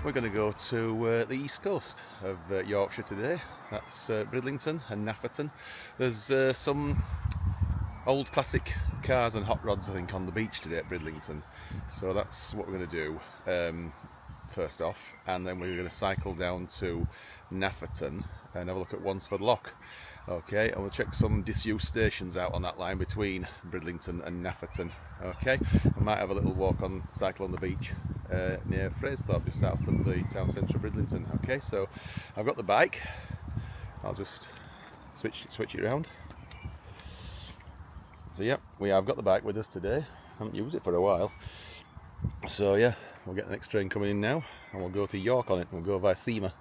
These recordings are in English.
We're going to go to the east coast of Yorkshire today. That's Bridlington and Nafferton. There's some old classic cars and hot rods, I think, on the beach today at Bridlington. So that's what we're going to do first off, and then we're going to cycle down to Nafferton and have a look at Wansford Lock. Okay, and we'll check some disused stations out on that line between Bridlington and Nafferton. Okay, we might have a little walk on, cycle on the beach near Fraserthorpe, just south of the town centre of Bridlington. Okay, so I've got the bike. I'll just switch it around. So yeah, we have got the bike with us today. Haven't used it for a while. So yeah, we'll get the next train coming in now, and we'll go to York on it. We'll go via Seamer.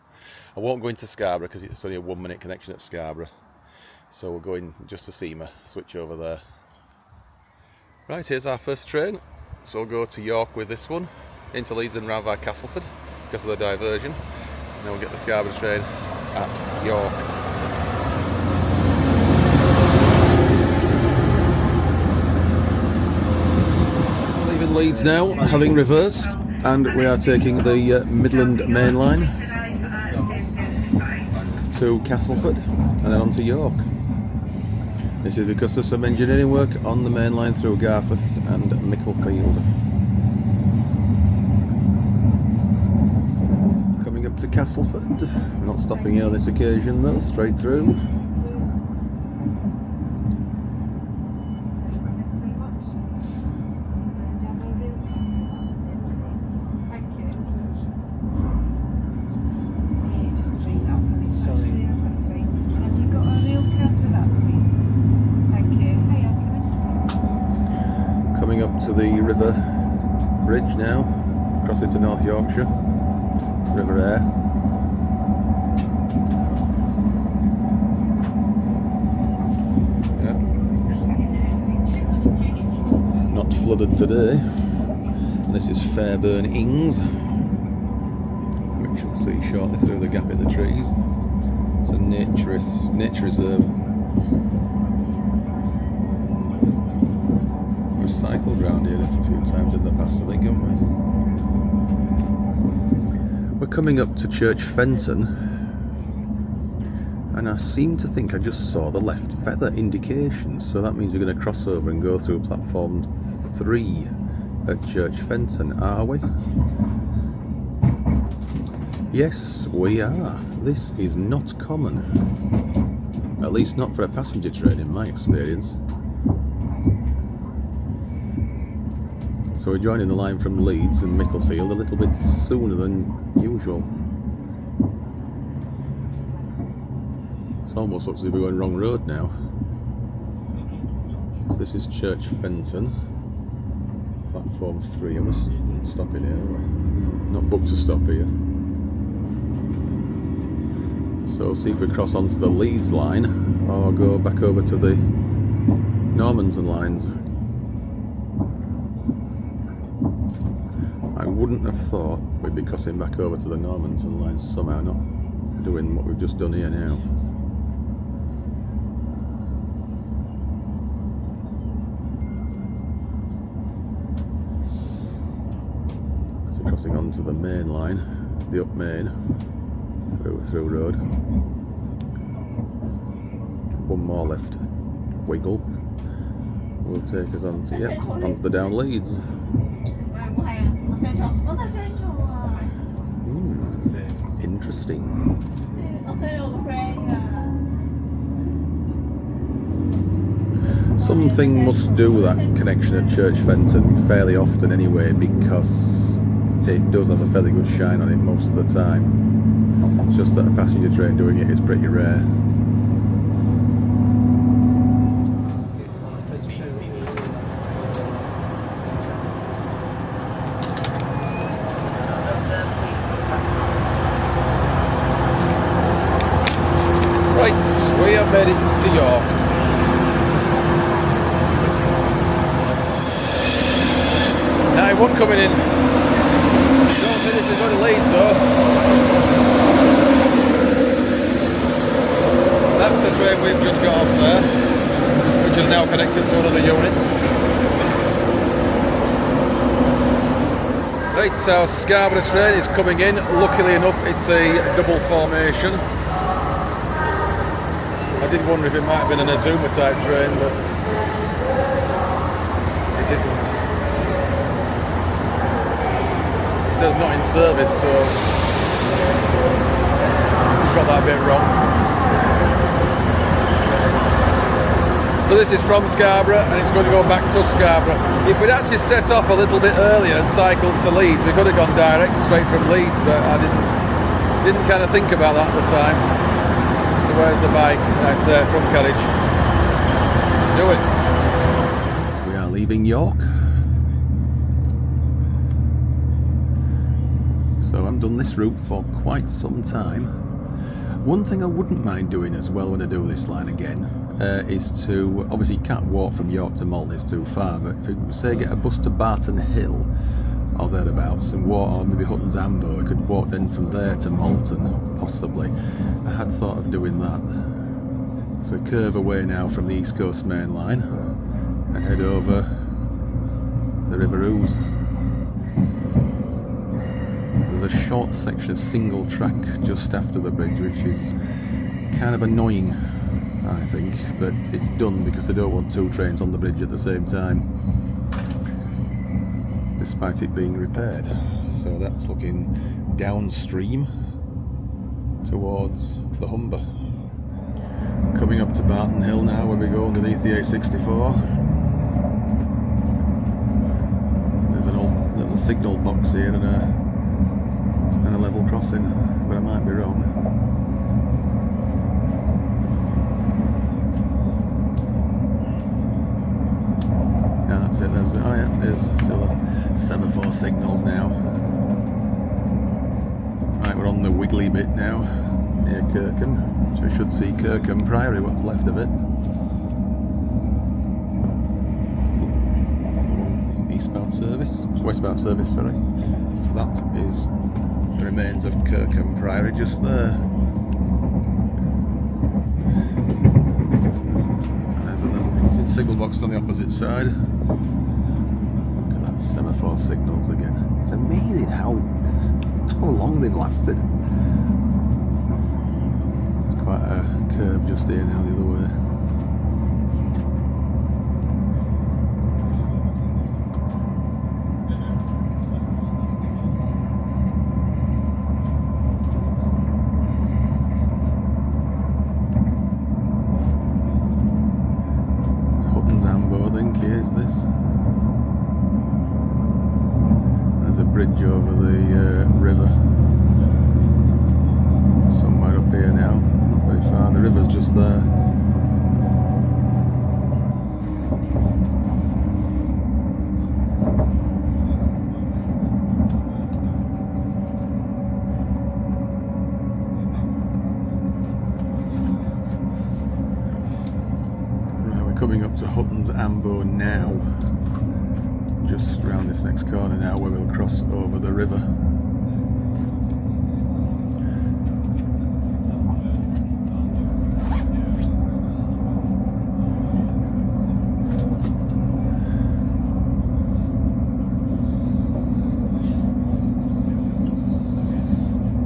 I won't go into Scarborough because it's only a 1 minute connection at Scarborough. So we'll go in just to Seamer, switch over there. Right, here's our first train. So we'll go to York with this one, into Leeds and round via Castleford because of the diversion. And then we'll get the Scarborough train at York. Leaving Leeds now, having reversed, and we are taking the Midland Main Line to Castleford and then on to York. This is because there's some engineering work on the main line through Garforth and Micklefield. Coming up to Castleford. We're not stopping here on this occasion though, straight through. Coming up to the River Bridge now, crossing to North Yorkshire, River Aire. Yeah. Not flooded today. And this is Fairburn Ings, which you'll see shortly through the gap in the trees. It's a nature reserve. We've cycled round here a few times in the past, I think, haven't we? We're coming up to Church Fenton, and I seem to think I just saw the left feather indication, so that means we're going to cross over and go through platform 3 at Church Fenton, are we? Yes, we are. This is not common, at least not for a passenger train in my experience. So we're joining the line from Leeds and Micklefield a little bit sooner than usual. It almost looks as if we're going wrong road now. So this is Church Fenton, platform 3. I'm just stopping here. Not booked to stop here. So see if we cross onto the Leeds line or go back over to the Normanton lines. I wouldn't have thought we'd be crossing back over to the Normanton line somehow, not doing what we've just done here now. So crossing onto the main line, the up main, through road. One more left wiggle will take us on to, onto the down Leeds. Interesting. Something must do that connection at Church Fenton fairly often anyway, because it does have a fairly good shine on it most of the time. It's just that a passenger train doing it is pretty rare. We have made it to York. Now, one coming in. Don't say this is going to Leeds though. That's the train we've just got off there, which is now connected to another unit. Right, our Scarborough train is coming in. Luckily enough, it's a double formation. I did wonder if it might have been an Azuma type train, but it isn't. It says not in service, so we've got that bit wrong. So this is from Scarborough and it's going to go back to Scarborough. If we'd actually set off a little bit earlier and cycled to Leeds, we could have gone direct straight from Leeds, but I didn't kind of think about that at the time. So where's the bike? That's there, front carriage. Let's do it. So we are leaving York. So I've done this route for quite some time. One thing I wouldn't mind doing as well when I do this line again is to, obviously you can't walk from York to Malton, it's too far, but if you say get a bus to Barton Hill or thereabouts and walk, or maybe Hutton's Ambo, I could walk then from there to Malton, possibly. I had thought of doing that. So we curve away now from the East Coast main line and head over the River Ouse. There's a short section of single track just after the bridge, which is kind of annoying, I think, but it's done because they don't want two trains on the bridge at the same time, despite it being repaired. So that's looking downstream towards the Humber. Coming up to Barton Hill now, where we go underneath the A64. There's an old little signal box here and a level crossing, but I might be wrong. Yeah, that's it. There's still a semaphore signals now. Right, we're on the wiggly bit now, near Kirkham. So we should see Kirkham Priory, what's left of it. Eastbound service, westbound service, sorry. So that is the remains of Kirkham Priory just there. And there's a little crossing signal box on the opposite side. Look at that semaphore signals again. It's amazing how long they've lasted. There's quite a curve just here now the other way. Is this? There's a bridge over the river somewhere up here now, not very far. The river's just there. Coming up to Hutton's Ambo now, just round this next corner now, where we'll cross over the river.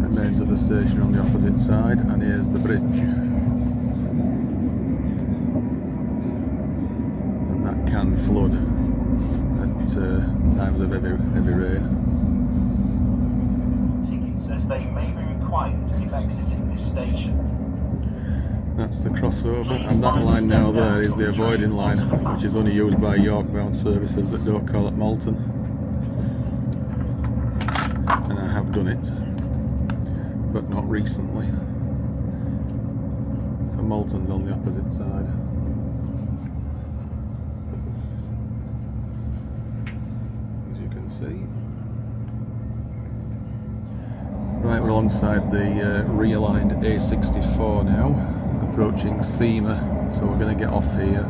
Remains of the station on the opposite side, and here's the bridge. Can flood at times of heavy rain. Ticket says they may be required if exiting this station. That's the crossover, and that line now there is the avoiding line, which is only used by York-bound services that don't call at Malton. And I have done it, but not recently. So Malton's on the opposite side. See. Right, we're alongside the realigned A64 now, approaching Seamer, so we're going to get off here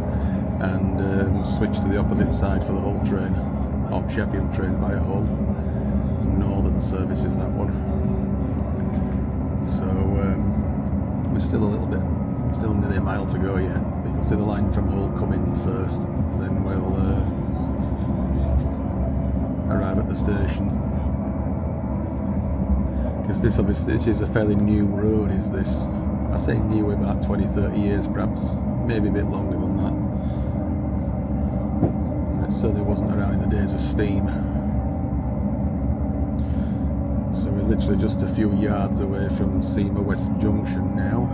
and switch to the opposite side for the Hull train, or Sheffield train via Hull. Some northern services, that one. So we're still nearly a mile to go yet. You can see the line from Hull come in first, then we'll arrive at the station Because this obviously, this is a fairly new road, is this? I say new, about 20-30 years perhaps, maybe a bit longer than that. It certainly wasn't around in the days of steam. So we're literally just a few yards away from Seamer West Junction now.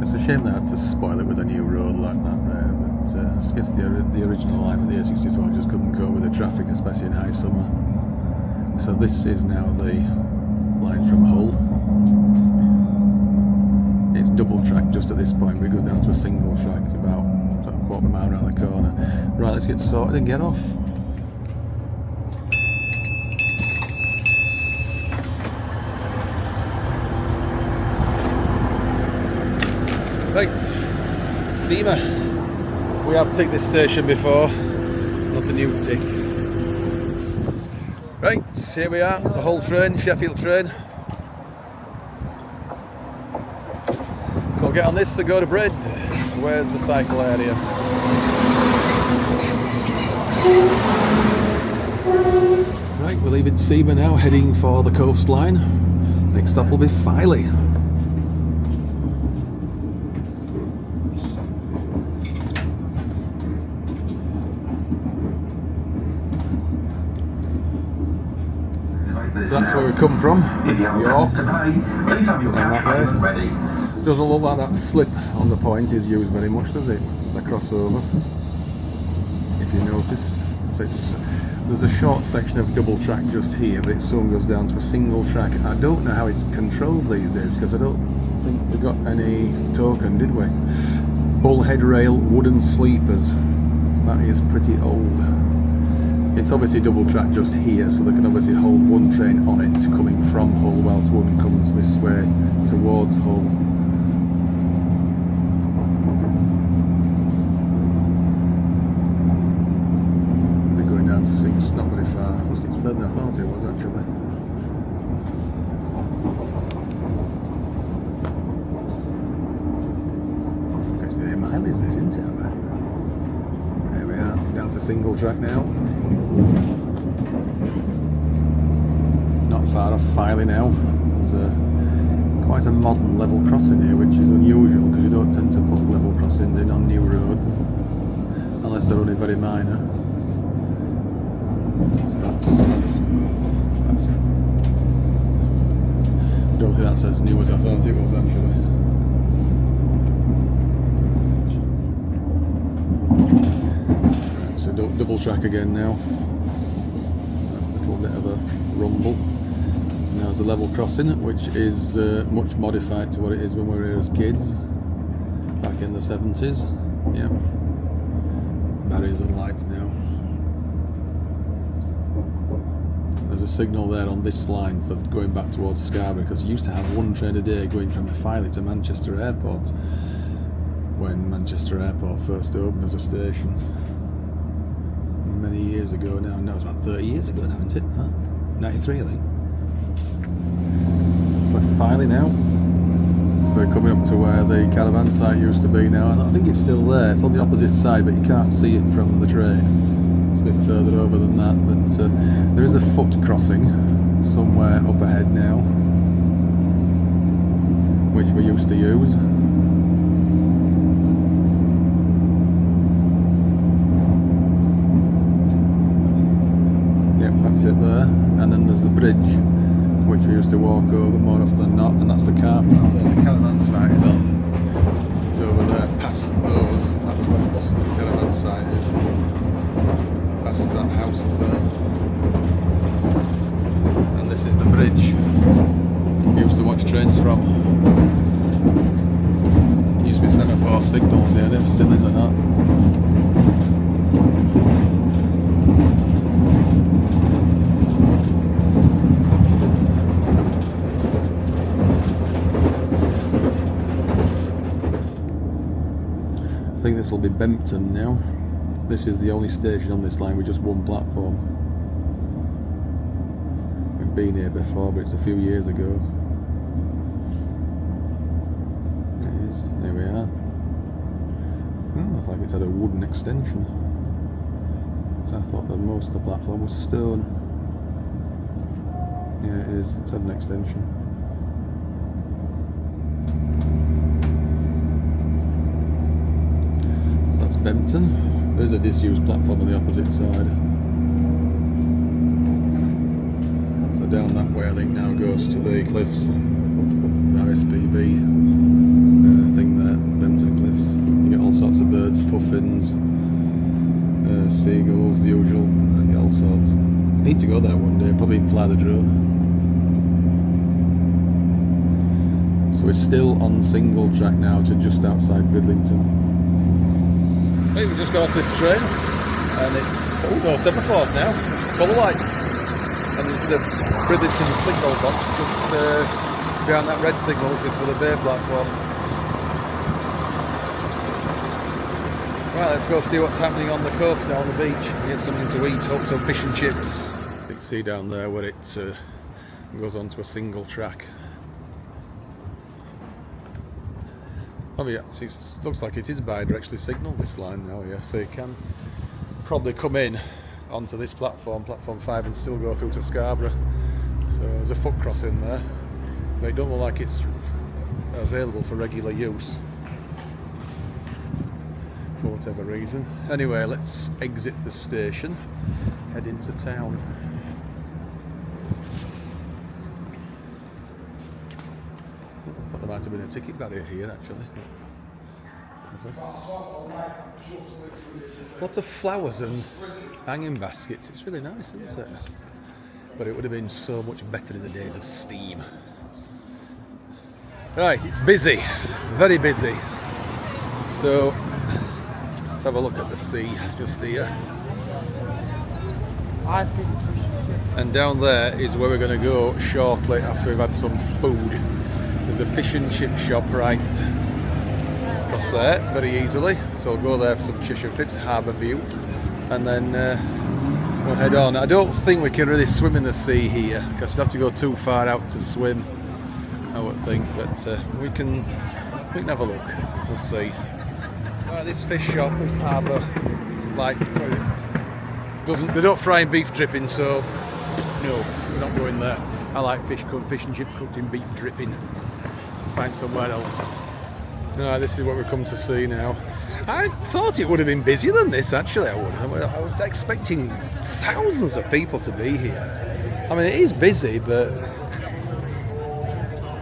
It's a shame they had to spoil it with a new road like that there, but I guess the original line of the A64 just couldn't cope with the traffic, especially in high summer. So this is now the line from Hull. It's double track just at this point, but it goes down to a single track about a quarter of a mile around the corner. Right, let's get sorted and get off. Right, Seamer. We have ticked this station before, it's not a new tick. Right, here we are, the Hull train, Sheffield train. So I'll get on this to go to Brid. Where's the cycle area? Right, we're leaving Seamer now, heading for the coastline. Next stop will be Filey. So that's where we come from, York, and that way. Doesn't look like that slip on the point is used very much, does it? The crossover, if you noticed. So there's a short section of double track just here, but it soon goes down to a single track. I don't know how it's controlled these days, because I don't think we got any token, did we? Bullhead rail, wooden sleepers. That is pretty old. It's obviously double track just here, so they can obviously hold one train on it coming from Hull whilst one comes this way towards Hull. They're going down to Six, not very far. It's further than I thought it was actually. So it's near a mile, is this, isn't it? There we are, down to single track now. Not far off Filey now. There's quite a modern level crossing here, which is unusual because you don't tend to put level crossings in on new roads unless they're only very minor. So that's I don't think that's as new as I thought it was actually. So double track again now. A little bit of a rumble. Now there's a level crossing, which is much modified to what it is when we were here as kids, back in the 70s. Yeah. Barriers and lights now. There's a signal there on this line for going back towards Scarborough, because you used to have one train a day going from Filey to Manchester Airport when Manchester Airport first opened as a station. Many years ago now. No, it's about 30 years ago now, isn't it? Huh? 93, I think. It's left Filey now. So we're coming up to where the caravan site used to be now, and I think it's still there. It's on the opposite side, but you can't see it from the train. It's a bit further over than that, but there is a foot crossing somewhere up ahead now, which we used to use. That's it there, and then there's the bridge which we used to walk over more often than not, and that's the car park there. The caravan site is on. It's over there, past those. That's where most of the caravan site is. Past that house up there. And this is the bridge we used to watch trains from. There used to be semaphore signals here, if still is or not. I think this will be Bempton now. This is the only station on this line with just one platform. We've been here before, but it's a few years ago. It is. There we are. Oh, looks like it's had a wooden extension. I thought that most of the platform was stone. Yeah, it is. It's had an extension. So that's Bempton. There's a disused platform on the opposite side. So down that way I think now goes to the cliffs. RSPB thing there, Bempton Cliffs. You get all sorts of birds, puffins, seagulls, the usual, and you get all sorts. Need to go there one day, probably even fly the drone. So we're still on single track now to just outside Bridlington. Right, we just got off this train and it's, oh no, semaphores now, colour lights. And there's the Bridlington signal box just behind that red signal, which is for the bay platform. Right, let's go see what's happening on the coast now on the beach. Get something to eat, hope some fish and chips. So you can see down there where it goes onto a single track. Oh yeah, see, it looks like it is bi-directionally signalled, this line now, yeah. So you can probably come in onto this platform, platform 5, and still go through to Scarborough. So there's a foot crossing there, but it don't look like it's available for regular use for whatever reason. Anyway, let's exit the station, head into town. I thought there might have been a ticket barrier here actually. Okay. Lots of flowers and hanging baskets. It's really nice, isn't it? But it would have been so much better in the days of steam. Right, it's busy, very busy. So let's have a look at the sea just here. And down there is where we're going to go shortly after we've had some food. There's a fish and chip shop right across there, very easily. So we'll go there for some fish and chips, Harbour View, and then we'll head on. I don't think we can really swim in the sea here because you'd have to go too far out to swim, I would think. But we can have a look. We'll see. Right, this fish shop, this harbour, like, they don't fry beef dripping, so no, we're not going there. I like fish and chips cooked in beef dripping. Find somewhere else. Right, this is what we've come to see now. I thought it would have been busier than this, actually. I was expecting thousands of people to be here. I mean, it is busy, but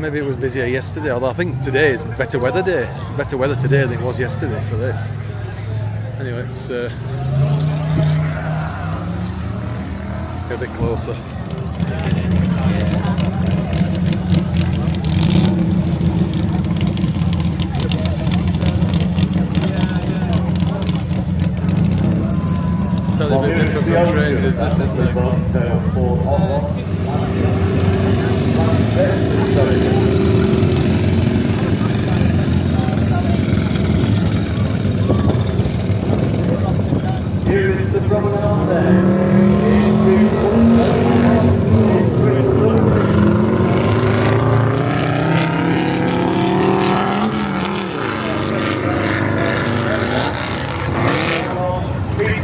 maybe it was busier yesterday, although I think today is better weather day. Better weather today than it was yesterday for this. Anyway, let's get a bit closer. So they're a bit different from trains, is this, isn't it? Here is the promenade there.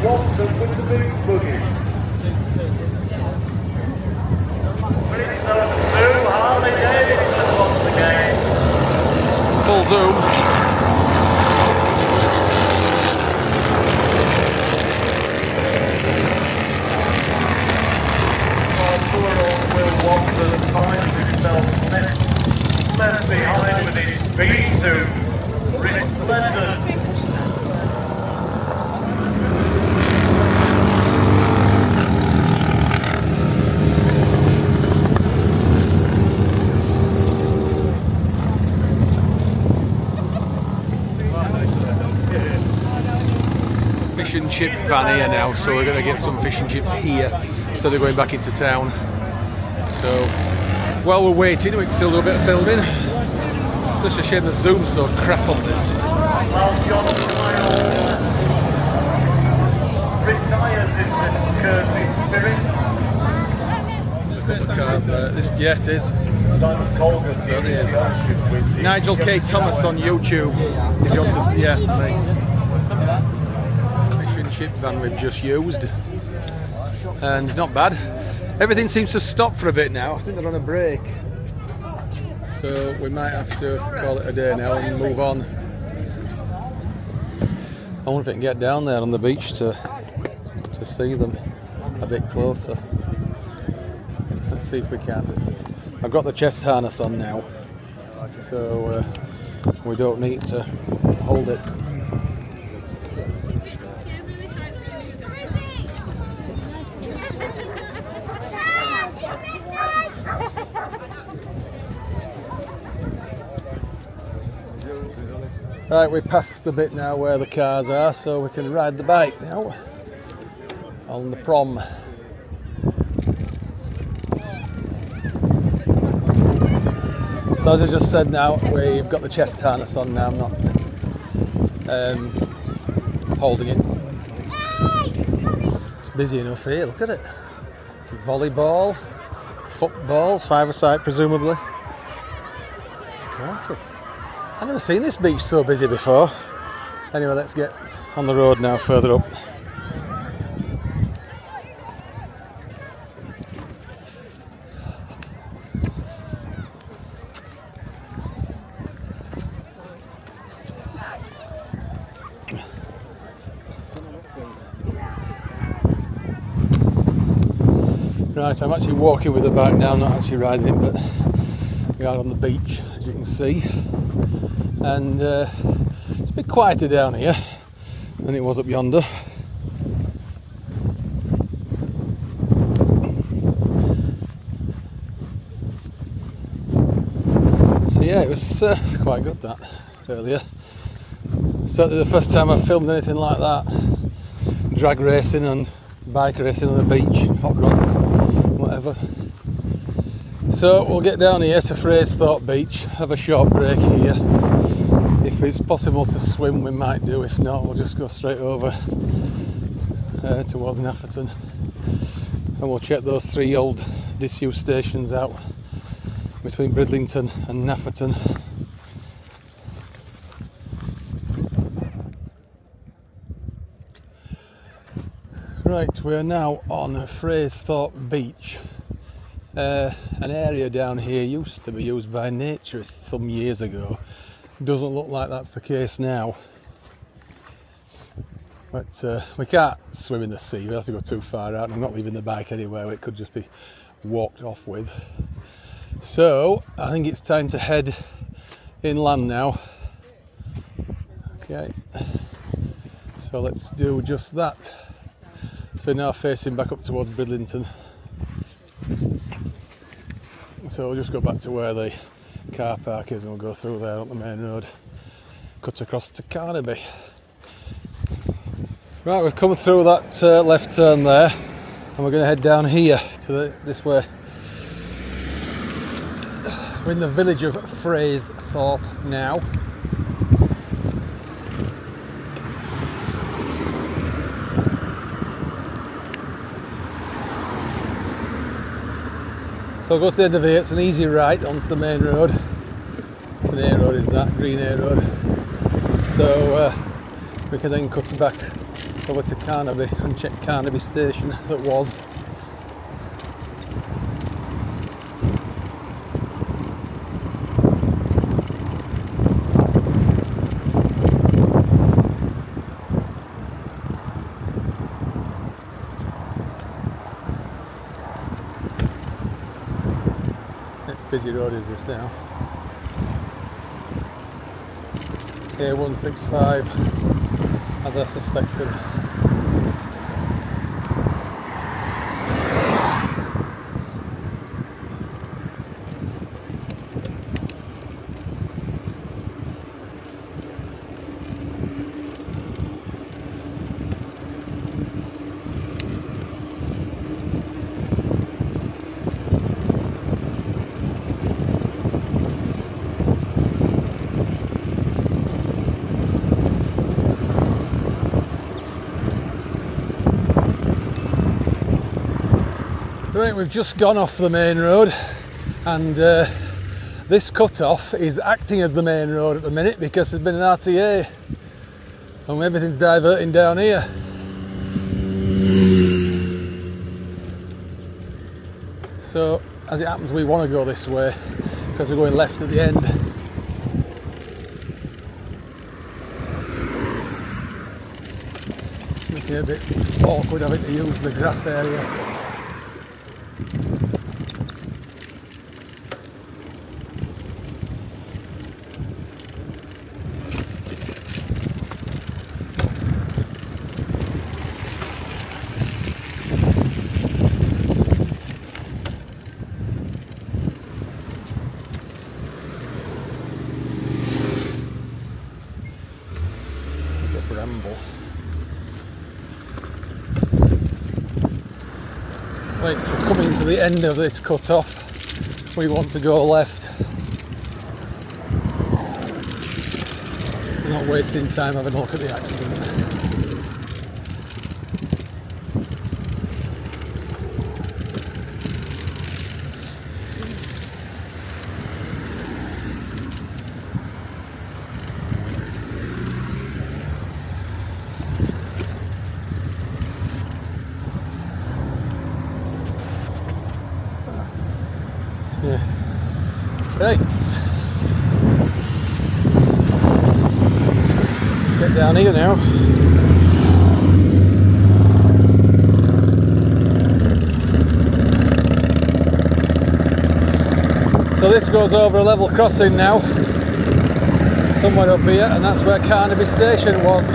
Wansford with the big boogie. Harley Davidson once again. Full zoom. Poor old Will Wansford finds himself left behind with his speed suit. Resplendent. Fish and chip van here now, so we're going to get some fish and chips here instead of going back into town. So while we're waiting, we can still do a bit of filming. It's such a shame the zoom's so crap on this. Well, John retires in this curvy spirit. There's a couple of cars there. Yeah, it is. Simon Colgan So it is. Nigel K. Thomas on YouTube. If you want to, yeah. Fish and chip van we've just used. and not bad. Everything seems to stop for a bit now. I think they're on a break, so we might have to call it a day now and move on. I wonder if I can get down there on the beach to see them a bit closer. Let's see if we can. I've got the chest harness on now, so we don't need to hold it. Right, we passed the bit now where the cars are, so we can ride the bike now on the prom. So as I just said now, we've got the chest harness on now, I'm not holding it. It's busy enough here, look at it. Volleyball, football, five-a-side presumably. Careful. I've never seen this beach so busy before. Anyway, let's get on the road now, further up. Right, I'm actually walking with the bike now, I'm not actually riding it, but we are on the beach, as you can see. And it's a bit quieter down here than it was up yonder. So yeah, it was quite good that earlier. Certainly the first time I've filmed anything like that. Drag racing and bike racing on the beach, hot rods, whatever. So we'll get down here to Fraysthorpe Beach, have a short break here. If it's possible to swim, we might do. If not, we'll just go straight over towards Nafferton, and we'll check those 3 old disused stations out between Bridlington and Nafferton. Right, we're now on Fraysthorpe Beach. An area down here used to be used by naturists some years ago. Doesn't look like that's the case now. But we can't swim in the sea, we have to go too far out, and I'm not leaving the bike anywhere, it could just be walked off with. So I think it's time to head inland now. Okay, so let's do just that. So now facing back up towards Bridlington. So we'll just go back to where the car park is and we'll go through there on the main road, cut across to Carnaby. Right, we've come through that left turn there, and we're going to head down here to this way. We're in the village of Fraysthorpe now. So we'll go to the end of here, it's an easy right onto the main road. It's an A road, is that, green A road. So we can then cut back over to Carnaby and check Carnaby station that was. Busy road is this now. A165, as I suspected. Right, we've just gone off the main road, and this cut-off is acting as the main road at the minute because there's been an RTA and everything's diverting down here. So as it happens, we want to go this way because we're going left at the end. Making it a bit awkward having to use the grass area. Bramble. Right, so we're coming to the end of this cut-off. We want to go left. We're not wasting time having a look at the accident. Yeah. Right. Get down here now. So this goes over a level crossing now, somewhere up here, and that's where Carnaby Station was.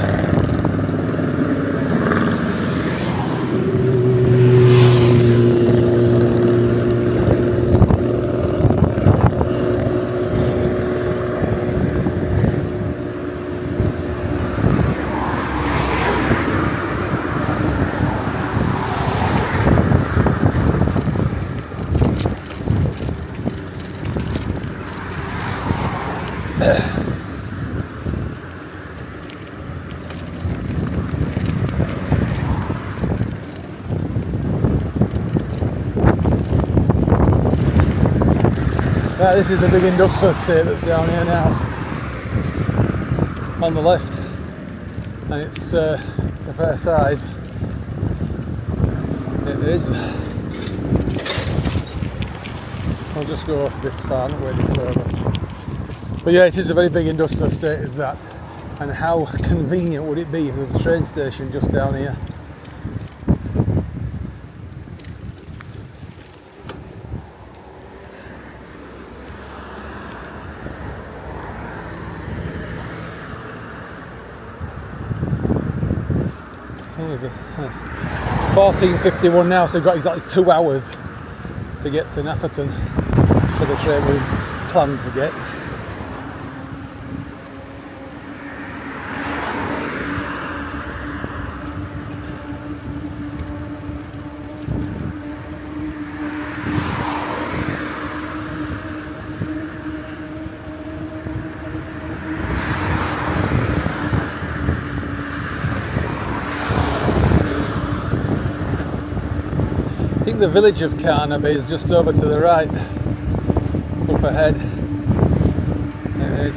Right, this is the big industrial estate that's down here now, on the left, and it's a fair size. It is. I'll just go this far, not way any further. But yeah, it is a very big industrial estate, is that. And how convenient would it be if there's a train station just down here? There's a 14:51 now, so we've got exactly 2 hours to get to Nafferton for the train we planned to get. I think the village of Carnaby is just over to the right, up ahead. It is.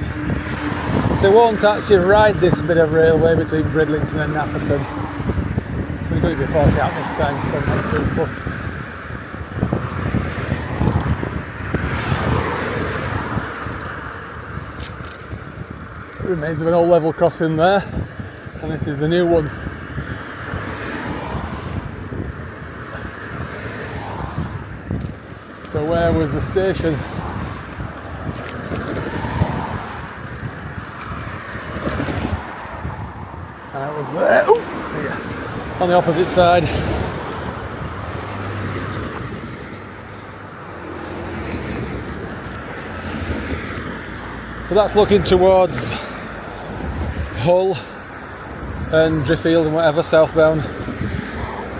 So we won't actually ride this bit of railway between Bridlington and Nafferton. We've done it before countless times, so I'm not too fussed. It remains of an old level crossing there, and this is the new one. So where was the station? And it was there. Ooh, there. On the opposite side. So that's looking towards Hull and Driffield and whatever, southbound.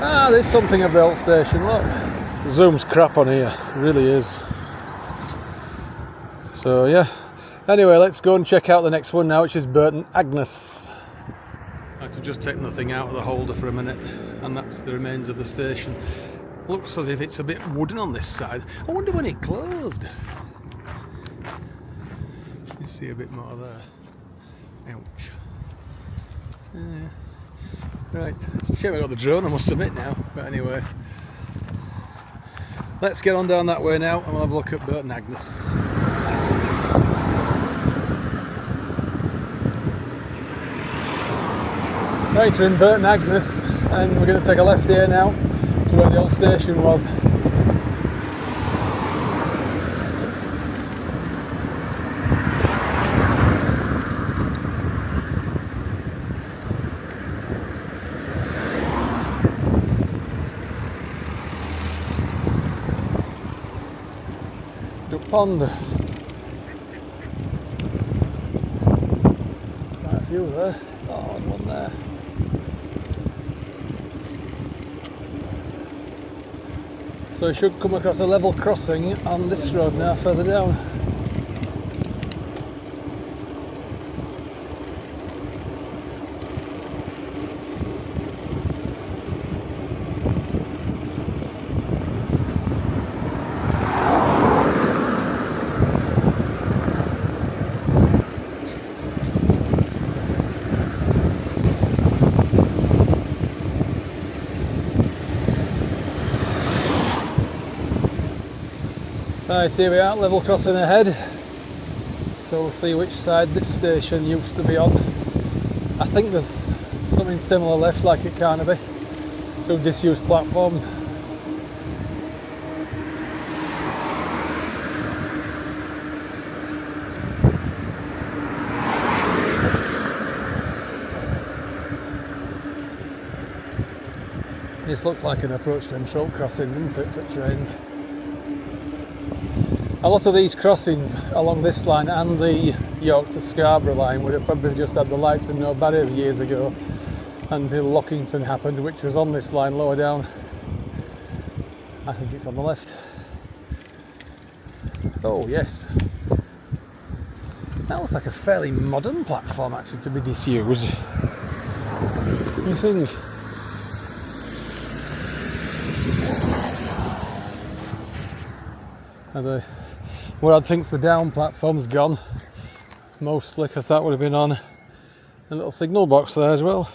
Ah, there's something of the old station, look. Zoom's crap on here, it really is. So yeah, anyway, let's go and check out the next one now, which is Burton Agnes. Right, I've just taken the thing out of the holder for a minute, and that's the remains of the station. Looks as if it's a bit wooden on this side. I wonder when it closed. You see a bit more there. Ouch. Right, it's a shame I got the drone, I must admit now, but anyway. Let's get on down that way now and we'll have a look at Burton Agnes. Right, we're in Burton Agnes and we're going to take a left here now to where the old station was. Duck pond. Quite a few there. Oh, there's one there. So you should come across a level crossing on this road now further down. Right, here we are, level crossing ahead. So we'll see which side this station used to be on. I think there's something similar left like at Carnaby. 2 disused platforms. This looks like an approach control crossing, doesn't it, for trains? A lot of these crossings along this line and the York to Scarborough line would have probably just had the lights and no barriers years ago until Lockington happened, which was on this line lower down. I think it's on the left. Oh yes. That looks like a fairly modern platform actually to be disused. What do you think? Well, I think the down platform's gone, mostly because that would have been on a little signal box there as well.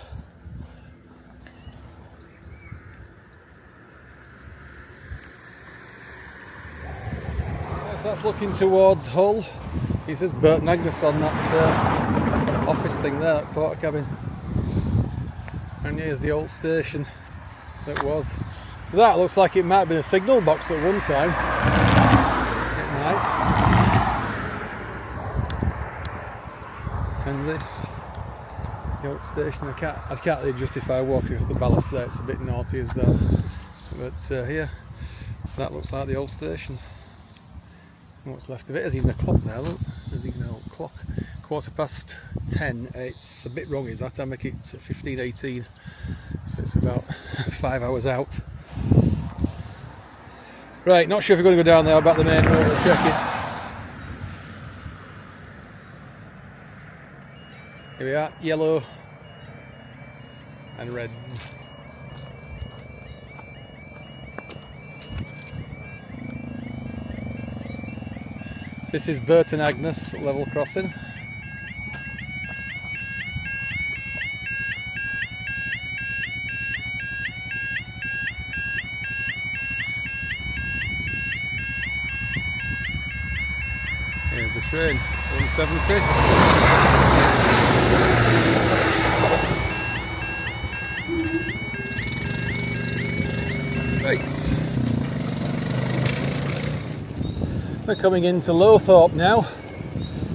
Yes, that's looking towards Hull. It says Burton Agnes on that office thing there, that porter cabin. And here's the old station that was. That looks like it might have been a signal box at one time. And this York station, I can't really justify walking across the ballast there, it's a bit naughty as that. But here, that looks like the old station. And what's left of it, there's even a clock there, look, there's even an old clock. 10:15, it's a bit wrong, is that? I make it 15:18, so it's about 5 hours out. Right, not sure if we're going to go down there about the main road, we'll check it. Here we are, yellow and reds. So this is Burton Agnes level crossing. Here's the train, 170. Right. We're coming into Lowthorpe now,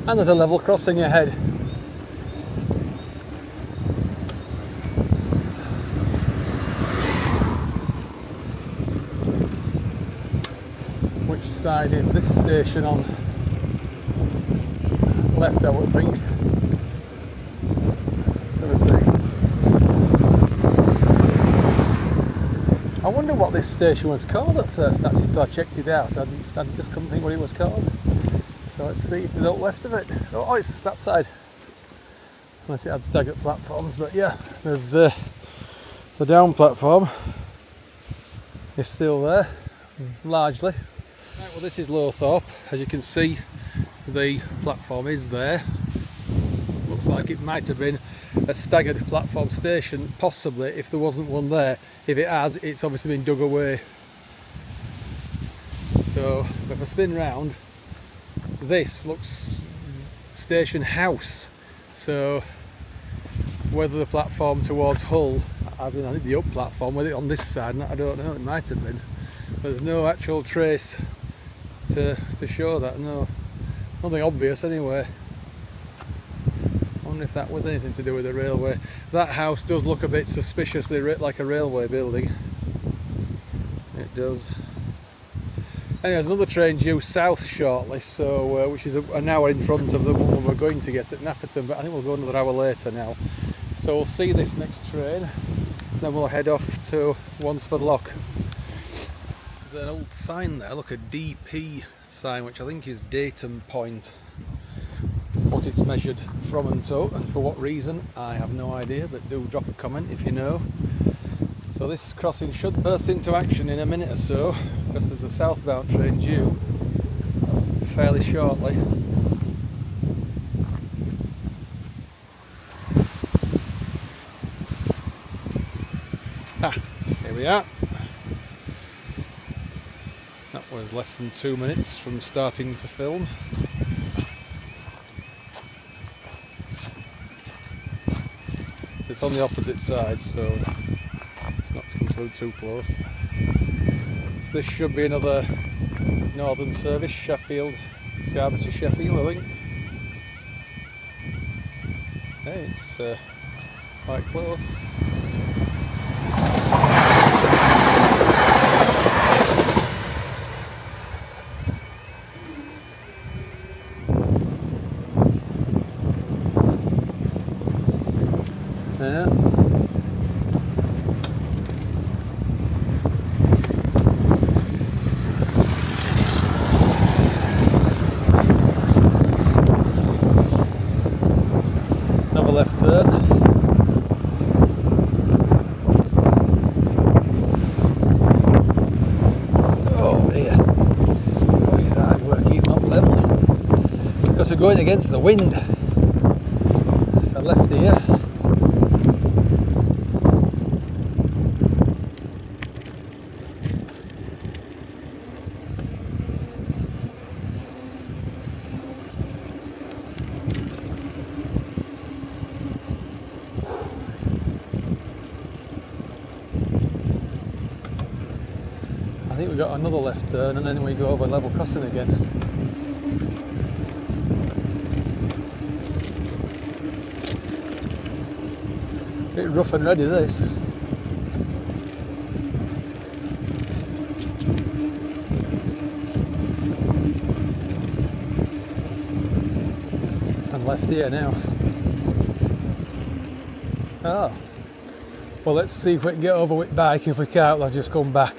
and there's a level crossing ahead. Which side is this station on? Left, I would think. Let me see. I wonder what this station was called at first, actually, until I checked it out. I just couldn't think what it was called. So let's see if there's out left of it. Oh, it's that side. Unless it had staggered platforms, but yeah, there's the down platform. It's still there, largely. Right, well, this is Lowthorpe. As you can see, the platform is there. Looks like it might have been a staggered platform station, possibly, if there wasn't one there. If it has, it's obviously been dug away. So if I spin round, this looks station house. So whether the platform towards Hull, I think the up platform, whether it on this side, I don't know, it might have been, but there's no actual trace to show that. No, nothing obvious anyway. I wonder if that was anything to do with the railway. That house does look a bit suspiciously like a railway building. It does. Anyway, there's another train due south shortly, so which is an hour in front of the one we're going to get at Nafferton, but I think we'll go another hour later now. So we'll see this next train, then we'll head off to Wansford Lock. There's an old sign there, look, a DP sign, which I think is datum point. What it's measured from and to, and for what reason, I have no idea, but do drop a comment if you know. So this crossing should burst into action in a minute or so, because there's a southbound train due fairly shortly. Here we are. That was less than 2 minutes from starting to film. So it's on the opposite side, so it's not to come through too close. So this should be another northern service, Sheffield, Scarborough to Sheffield, I think. Hey, it's quite close. Yeah. Another left turn. Oh dear. Oh, is hard work even up level. Because we're going against the wind. So left here. I think we've got another left turn and then we go over level crossing again. A bit rough and ready this. And left here now. Oh. Well, let's see if we can get over with bike. If we can't, I'll just come back.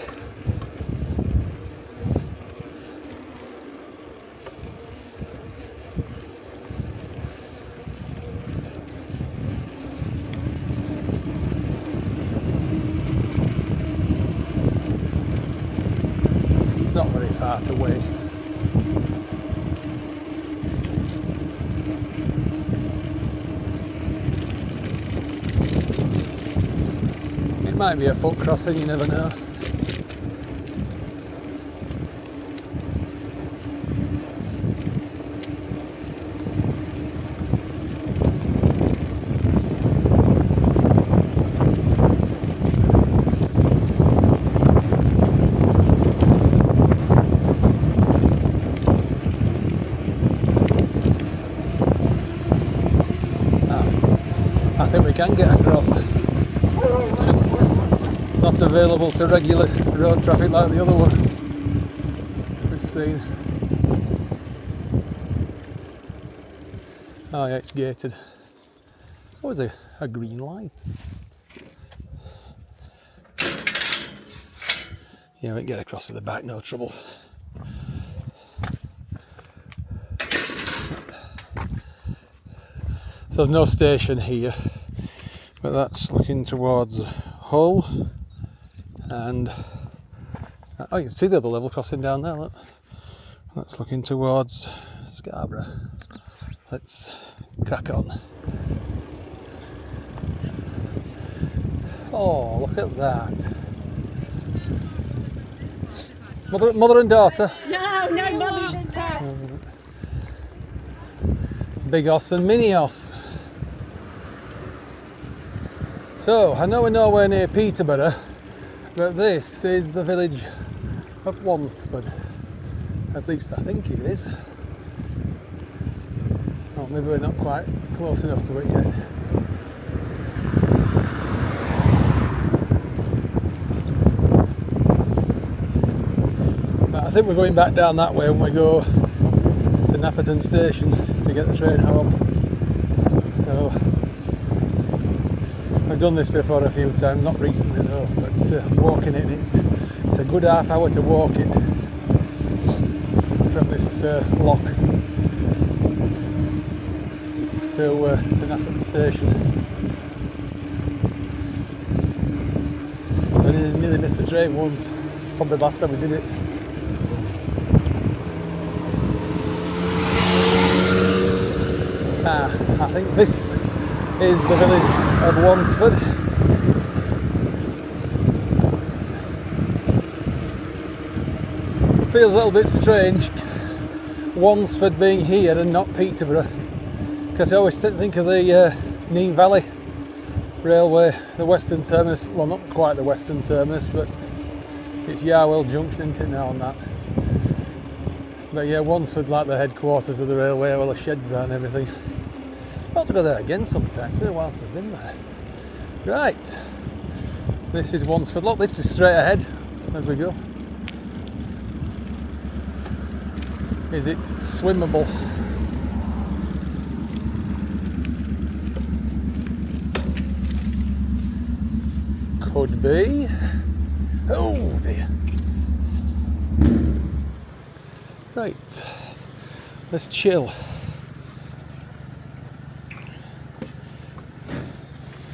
Not very far to waste. It might be a foot crossing, you never know. I think we can get across. It's just not available to regular road traffic like the other one we've seen. Oh yeah, it's gated. Oh, there's a green light. Yeah, we can get across with the back, no trouble. So there's no station here, but that's looking towards Hull, and oh, you can see the other level crossing down there, look. That's looking towards Scarborough. Let's crack on. Oh, look at that. Mother and daughter. No, mother, sister. Big Os and Mini Os. So, I know we're nowhere near Peterborough, but this is the village of Wansford. At least I think it is. Oh, maybe we're not quite close enough to it yet. But I think we're going back down that way when we go to Nafferton station to get the train home. So I've done this before a few times, not recently though, but walking it, it's a good half hour to walk it from this lock to Nafferton station. I nearly missed the train once, probably last time we did it. I think this is the village of Wansford. Feels a little bit strange, Wansford being here and not Peterborough, because I always think of the Neen Valley Railway, the western terminus, well not quite the western terminus, but it's Yarwell Junction, isn't it, now on that. But yeah, Wansford like the headquarters of the railway, where the sheds are and everything. I'll have to go there again sometime, it's been a while since I've been there. Right, this is Wansford Lock, this is straight ahead as we go. Is it swimmable? Could be. Oh dear. Right, let's chill.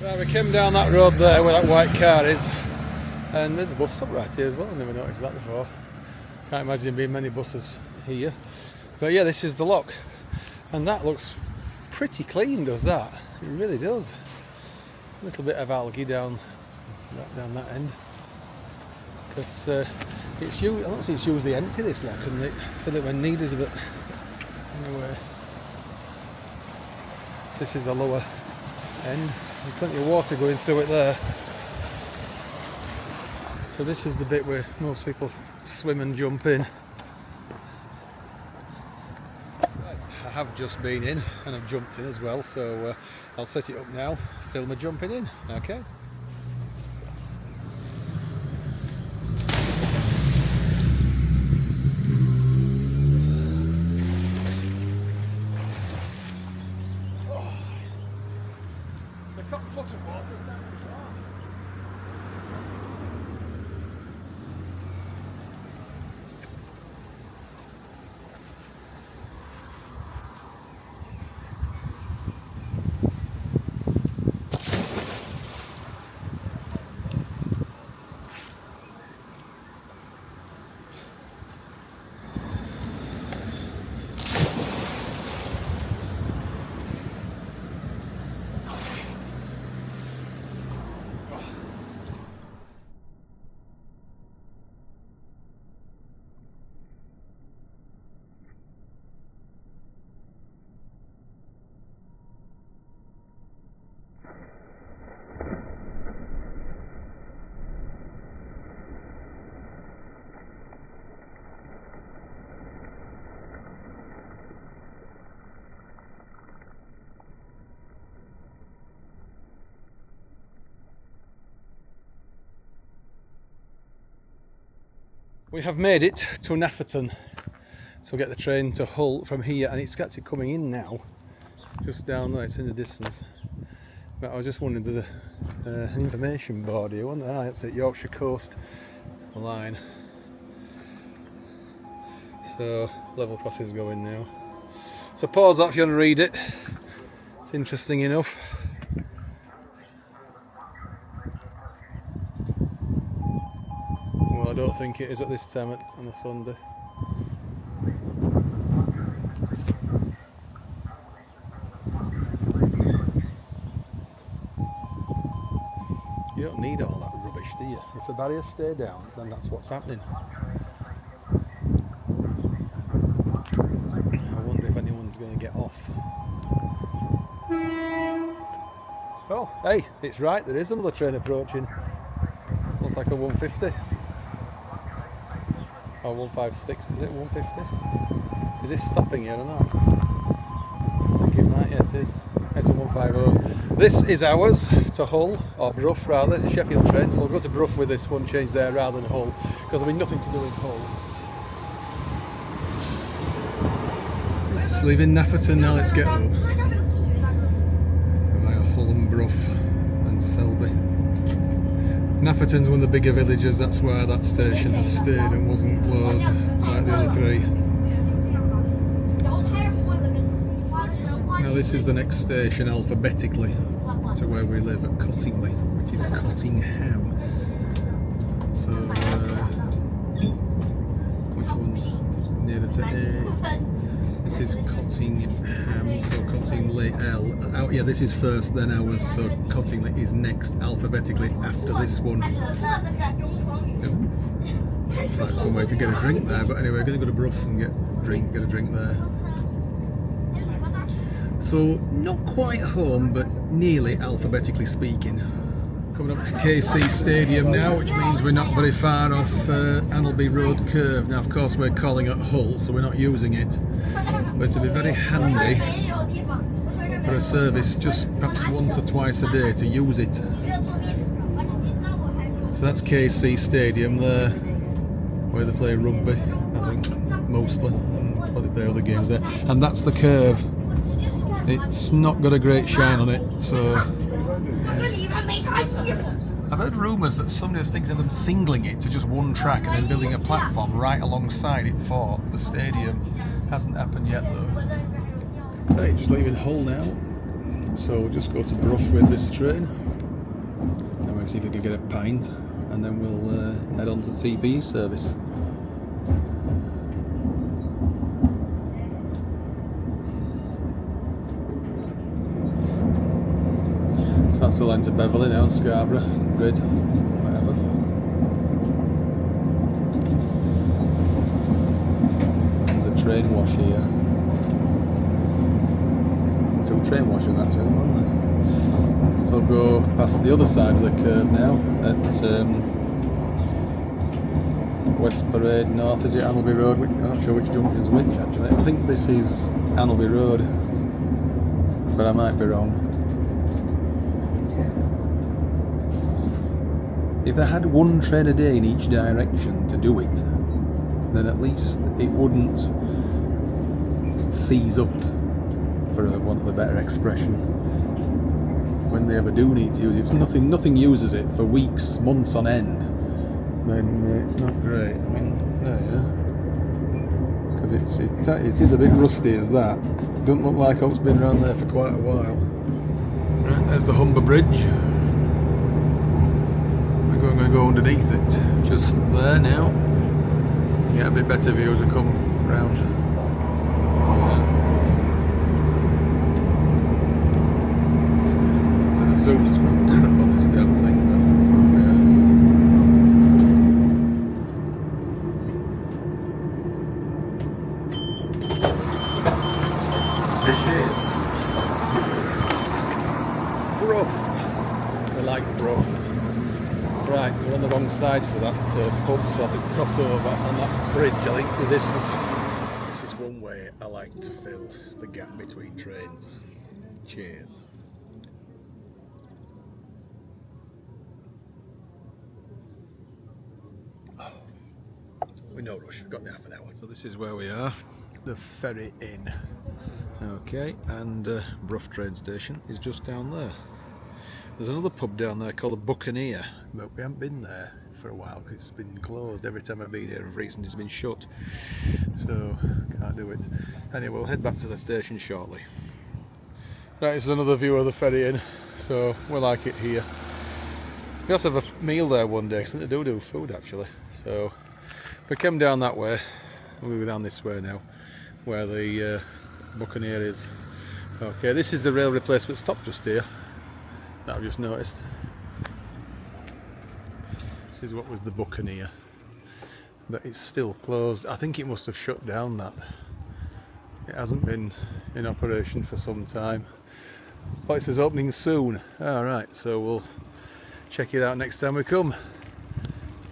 Right, we came down that road there where that white car is, and there's a bus stop right here as well. I never noticed that before. Can't imagine there being many buses here. But yeah, this is the lock, and that looks pretty clean, does that? It really does. A little bit of algae down that end, because I don't see it's usually empty, this lock, and they fill it when needed. But anyway, so this is a lower end. There's plenty of water going through it there. So this is the bit where most people swim and jump in. Right, I have just been in and I've jumped in as well, so I'll set it up now, film me jumping in, okay? The top foot of water is nice as well. We have made it to Nafferton, so we'll get the train to Hull from here, and it's actually coming in now, just down there, it's in the distance. But I was just wondering, there's an information board here, wasn't there? It's at Yorkshire Coast Line. So, level crossing's going now. So pause that if you want to read it, it's interesting enough. I don't think it is at this time on a Sunday. You don't need all that rubbish, do you? If the barriers stay down, then that's what's happening. Oh, hey, it's right, there is another train approaching. Looks like a 150. Or 156, is it 150? Is this stopping here or not? I think it might, yeah it is. It's a 150. This is ours to Hull, or Brough rather, Sheffield train, so we'll go to Brough with this one, change there rather than Hull, because there'll be nothing to do in Hull. It's leaving Nafferton now, let's get up. Via Hull and Brough and Selby. Nafferton's one of the bigger villages, that's why that station has stayed and wasn't closed like the other three. Now this is the next station alphabetically to where we live at Cottingley, which is Cottingham. So which one's nearer to A? This is Cottingham, so Cottingley L. Oh yeah, this is first, then ours, so Cottingley is next alphabetically after this one. Looks like some way to get a drink there, but anyway, we're going to go to Brough and get a drink there. So not quite home, but nearly alphabetically speaking. Coming up to KC Stadium now, which means we're not very far off Annalby Road curve. Now of course we're calling at Hull, so we're not using it, but it'll be very handy for a service just perhaps once or twice a day to use it. So that's KC Stadium there, where they play rugby, I think, mostly, but they play other games there. And that's the curve. It's not got a great shine on it, so I've heard rumours that somebody was thinking of them singling it to just one track and then building a platform right alongside it for the stadium. Hasn't happened yet though. Right, just leaving Hull now, so we'll just go to Brough with this train and we'll see if we can get a pint, and then we'll head on to the TPE service. That's the line to Beverley now, Scarborough, Grid, whatever. There's a train wash here. 2 train washes actually, aren't there? So I'll go past the other side of the curve now at West Parade North. Is it Annalby Road? I'm not sure which junction's which actually. I think this is Annalby Road, but I might be wrong. If they had one train a day in each direction to do it, then at least it wouldn't seize up, for want of a better expression, when they ever do need to use it. If nothing uses it for weeks, months on end, then it's not great. I mean, because it is a bit rusty as that. It doesn't look like it's been around there for quite a while. Right, there's the Humber Bridge. We're going to go underneath it, just there now. Get a bit better view as we come round. So the zoom's crap on this damn thing, but fishes. Brough. I like Brough. Right, we're on the wrong side for that pub, so I have to cross over on that bridge. I think this is one way I like to fill the gap between trains. Cheers. Oh, we're no rush, we've got half an hour. So this is where we are, the Ferry Inn. Okay, and Brough train station is just down there. There's another pub down there called the Buccaneer, but we haven't been there for a while because it's been closed. Every time I've been here of recent it's been shut, so can't do it. Anyway, we'll head back to the station shortly. Right, this is another view of the Ferry Inn, so we like it here. We also have a meal there one day, because they do food actually. So we came down that way, and we're down this way now, where the Buccaneer is. Okay, this is the rail replacement stop just here. That I've just noticed. This is what was the Buccaneer, but it's still closed. I think it must have shut down that. It hasn't been in operation for some time. Oh, it says opening soon. Alright, so we'll check it out next time we come.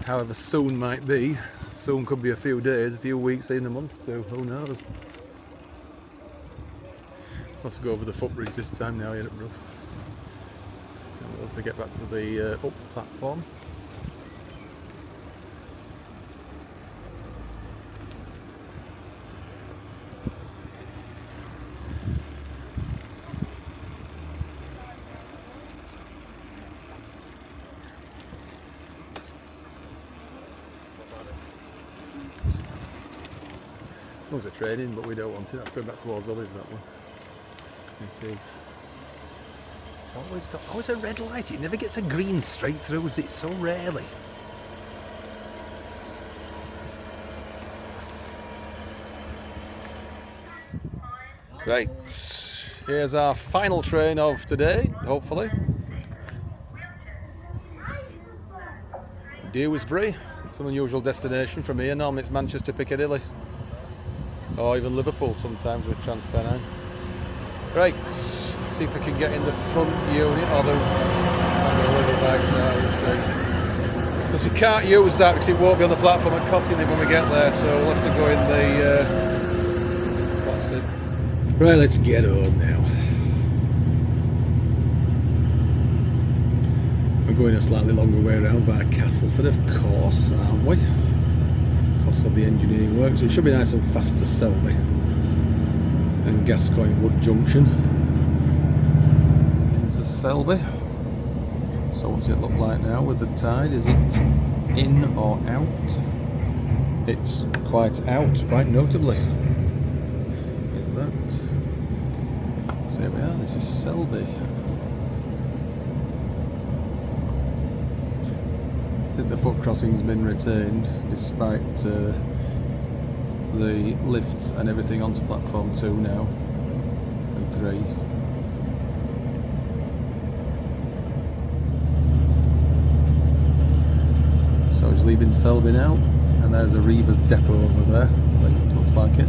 However soon might be. Soon could be a few days, a few weeks, even a month or two, who knows. Let's go over the footbridge this time now here at Brough. And we'll have to get back to the up platform. There's a training, but we don't want it. That's going back towards Ollie's, that one. It is. It's always a red light. It never gets a green straight through, is it? So rarely. Right, here's our final train of today, hopefully. Dewsbury. It's an unusual destination from here. Normally it's Manchester Piccadilly. Or even Liverpool sometimes with Transpennine. Right, see if we can get in the front unit or the little bags now. Because we can't use that because it won't be on the platform at Cottingham when we get there, so we'll have to go in the what's it? Right, let's get home now. We're going a slightly longer way around via Castleford, of course, aren't we? Because of the engineering work, so it should be nice and fast to Selby and Gascoigne Wood Junction into Selby. So what's it look like now with the tide? Is it in or out? It's quite out, quite notably. Is that? So here we are, this is Selby. I think the foot crossing's been retained despite the lifts and everything onto platform 2 now and 3. So he's leaving Selby now, and there's a Reaver's depot over there. I think it looks like it.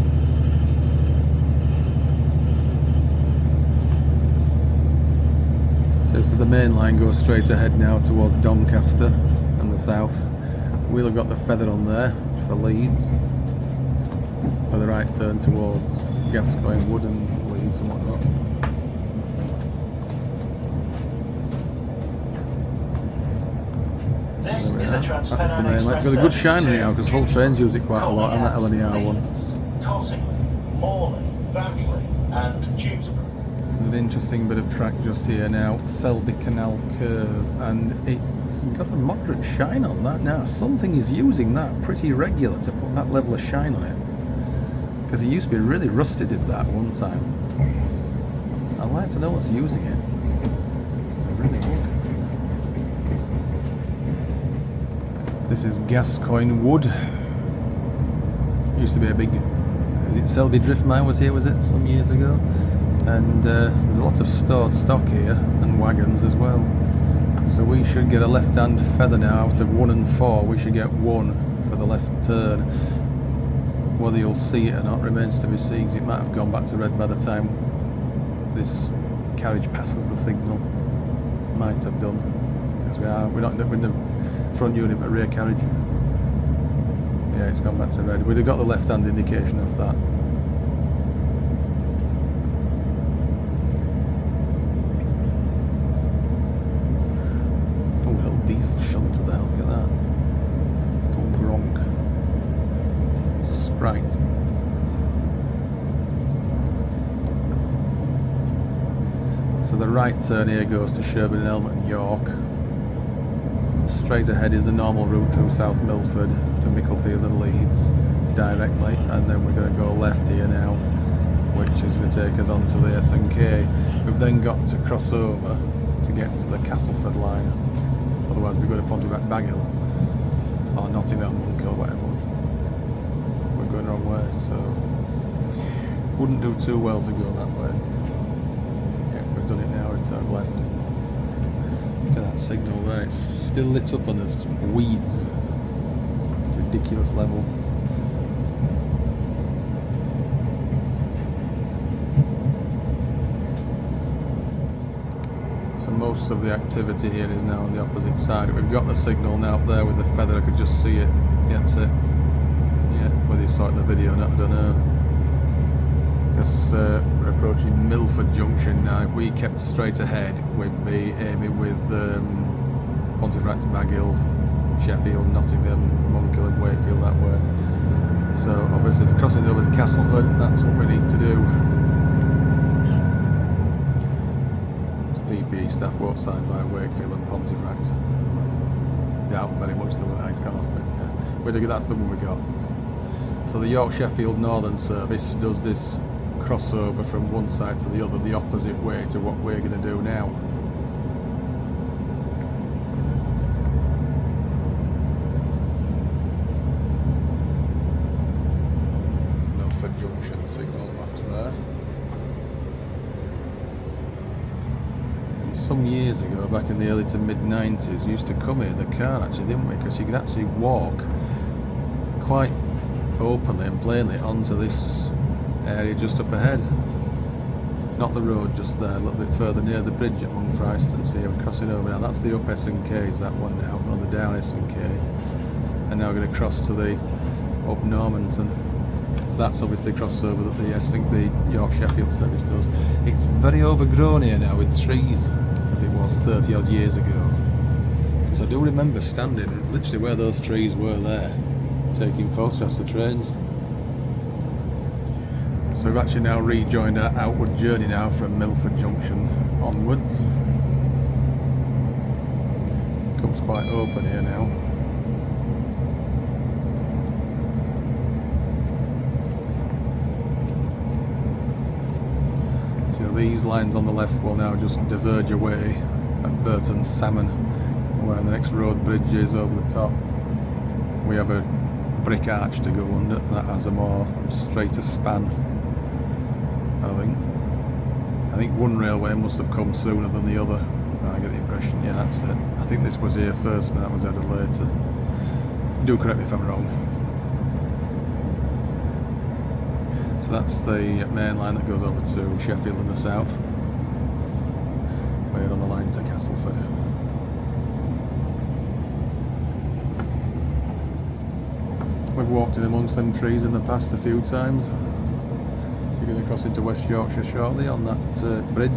So the main line goes straight ahead now towards Doncaster and the south. We'll have got the feather on there for Leeds, for the right turn towards Gascoigne Wood and Leeds and whatnot. This is a That's the Transpennine main line. It's got a good shine on it now because Hull Trains use it quite a lot on that LNER one. Cottingham, Morley, Batley and Dewsbury. There's an interesting bit of track just here now, Selby Canal Curve, and it's got a moderate shine on that now. Something is using that pretty regular to put that level of shine on it, because it used to be really rusted at that one time. I'd like to know what's using it. I really would. This is Gascoigne Wood. Used to be a big, is it Selby Drift Mine was here, was it, some years ago? And there's a lot of stored stock here and wagons as well. So we should get a left-hand feather now. Out of 1 and 4 we should get 1 for the left turn. Whether you'll see it or not remains to be seen, because it might have gone back to red by the time this carriage passes the signal. Might have done, because we're not in the front unit but rear carriage. Yeah, it's gone back to red. We'd have got the left-hand indication of that. Diesel shunter there, look at that. Little Gronk. Sprite. So the right turn here goes to Sherburn and Elmet and York. Straight ahead is the normal route through South Milford to Micklefield and Leeds directly, and then we're going to go left here now, which is going to take us on to the S&K. We've then got to cross over to get to the Castleford line. Otherwise we go to Pontefract Baghill or Nottingham, Monkill, whatever. We're going the wrong way, so wouldn't do too well to go that way. Yeah, we've done it now, we've turned left. Look at that signal there, it's still lit up and there's weeds. Ridiculous level. most of the activity here is now on the opposite side. We've got the signal now up there with the feather, I could just see it. Yeah, that's it. Yeah, whether you saw it in the video or not, I don't know. Because we're approaching Milford Junction now. If we kept straight ahead, we'd be aiming with Pontefract, Baghill, Sheffield, Nottingham, Monkill and Wakefield that way. So obviously if we're crossing over to Castleford, that's what we need to do. TPE staff walk side via Wakefield and Pontefract. Doubt very much the light's gone off, but yeah. That's the one we got. So the York Sheffield Northern service does this crossover from one side to the other the opposite way to what we're going to do now. Milford Junction signal box there. And some years ago, back in the early to mid 90s, we used to come here in the car actually, didn't we? Because you could actually walk quite openly and plainly onto this area just up ahead. Not the road, just there, a little bit further near the bridge at Monkfryston. So we're crossing over now. That's the up S&K, is that one now, on the down S&K. And now we're going to cross to the up Normanton. So that's obviously crossover that the York Sheffield service does. It's very overgrown here now with trees, as it was 30 odd years ago. Because I do remember standing literally where those trees were there, taking photographs of trains. So we've actually now rejoined our outward journey now from Milford Junction onwards. Comes quite open here now. So these lines on the left will now just diverge away at Burton Salmon, where the next road bridge is over the top. We have a brick arch to go under that has a more straighter span. I think one railway must have come sooner than the other. I get the impression, yeah, that's it. I think this was here first and that was added later. Do correct me if I'm wrong. So that's the main line that goes over to Sheffield in the south. We're on the line to Castleford. We've walked in amongst them trees in the past a few times. So you're going to cross into West Yorkshire shortly on that bridge.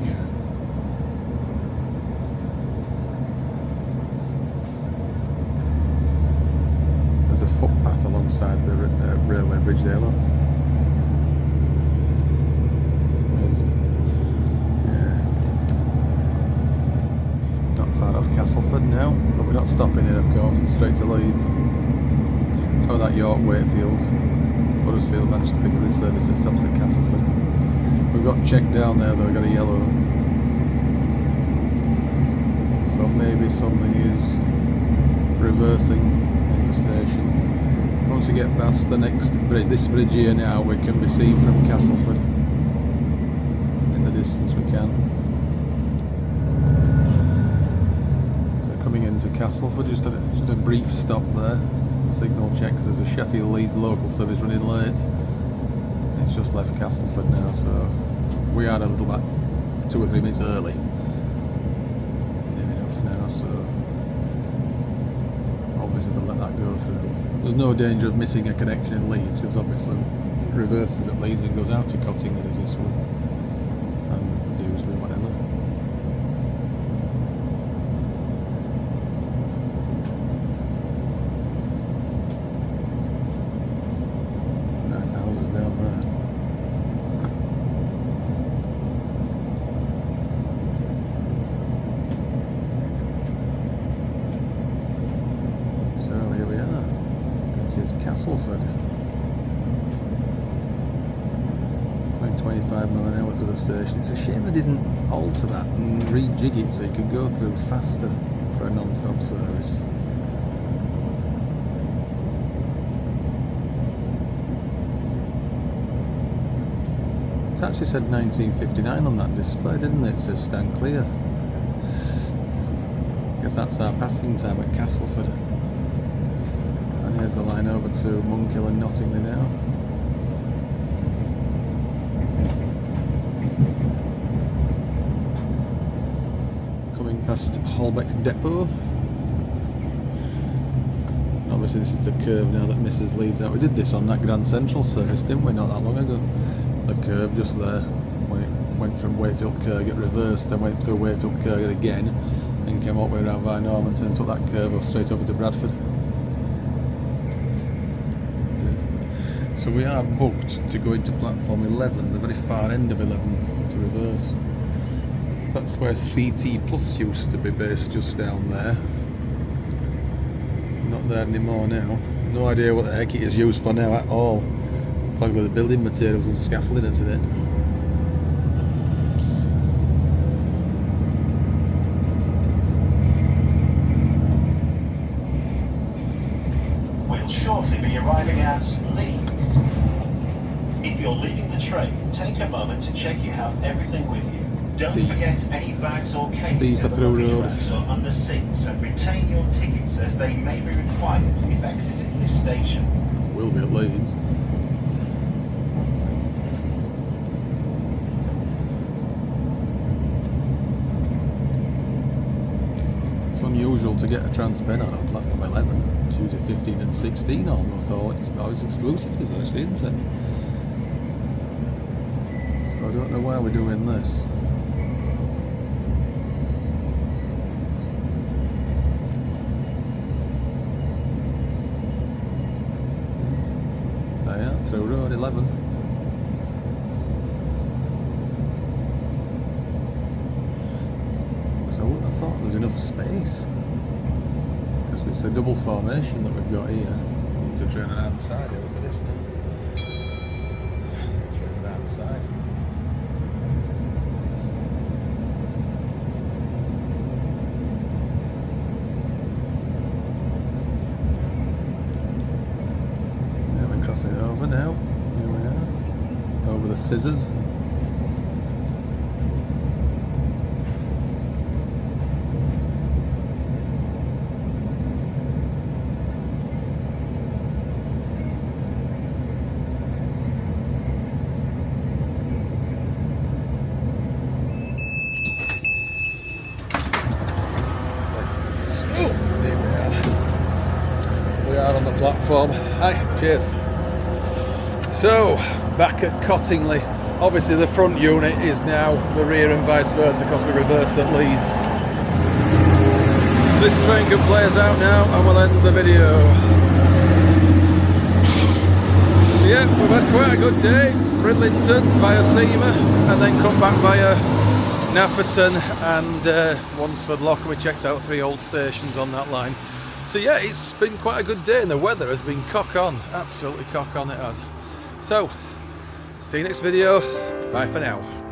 There's a footpath alongside the railway bridge there, look. Not far off Castleford now, but we're not stopping here of course, it's straight to Leeds. So that York, Wakefield, Huddersfield managed to pick up this service and stops at Castleford. We've got checked down there though, we've got a yellow. So maybe something is reversing in the station. Once we get past the next bridge, this bridge here now, we can be seen from Castleford. In the distance we can. So coming into Castleford, just a brief stop there. Signal check because there's a Sheffield Leeds local service running late. It's just left Castleford now, so we are a little bit 2 or 3 minutes early. Near enough now, so obviously they'll let that go through. There's no danger of missing a connection in Leeds because obviously it reverses at Leeds and goes out to Cottingley as this one, and Dewsbury, whatever. Houses down there. So here we are. You can see it's Castleford. Going 25 mile an hour through the station. It's a shame they didn't alter that and rejig it so you could go through faster for a non-stop service. It actually said 1959 on that display, didn't it? It says stand clear. I guess that's our passing time at Castleford. And here's the line over to Monkill and Nottingley now. Coming past Holbeck Depot. Obviously this is the curve now that Mrs. leads out. We did this on that Grand Central service, didn't we, not that long ago? The curve just there, when it went from Wakefield Kirkgate, reversed, then went through Wakefield Kirkgate again, and came all the way around via Normanton and took that curve straight over to Bradford. So we are booked to go into platform 11, the very far end of 11, to reverse. That's where CT Plus used to be based, just down there. Not there anymore now. No idea what the heck it is used for now at all. Looks like the building materials and scaffolding that's in it. We'll shortly be arriving at Leeds. If you're leaving the train, take a moment to check you have everything with you. Don't forget any bags or cases in the luggage racks or under seats, and retain your tickets as they may be required if exiting this station. Will be at Leeds. It's unusual to get a Transpenn on platform 11. It's usually 15 and 16 almost. It's exclusively virtually, isn't it? So I don't know why we're doing this. Through Road 11. So I wouldn't have thought there's enough space. Because it's a double formation that we've got here. To turn it out the side, look at this now. Turn it out the side. Crossing it over now. Here we are. Over the scissors. Oh, there we are. We are on the platform. Hi, cheers. So, back at Cottingley. Obviously the front unit is now the rear and vice versa because we reversed at Leeds. So this train can play us out now and we'll end the video. So yeah, we've had quite a good day. Bridlington via Seamer and then come back via Nafferton and Wansford Lock. We checked out 3 old stations on that line. So yeah, it's been quite a good day and the weather has been cock on. Absolutely cock on it has. So, see you next video. Bye for now.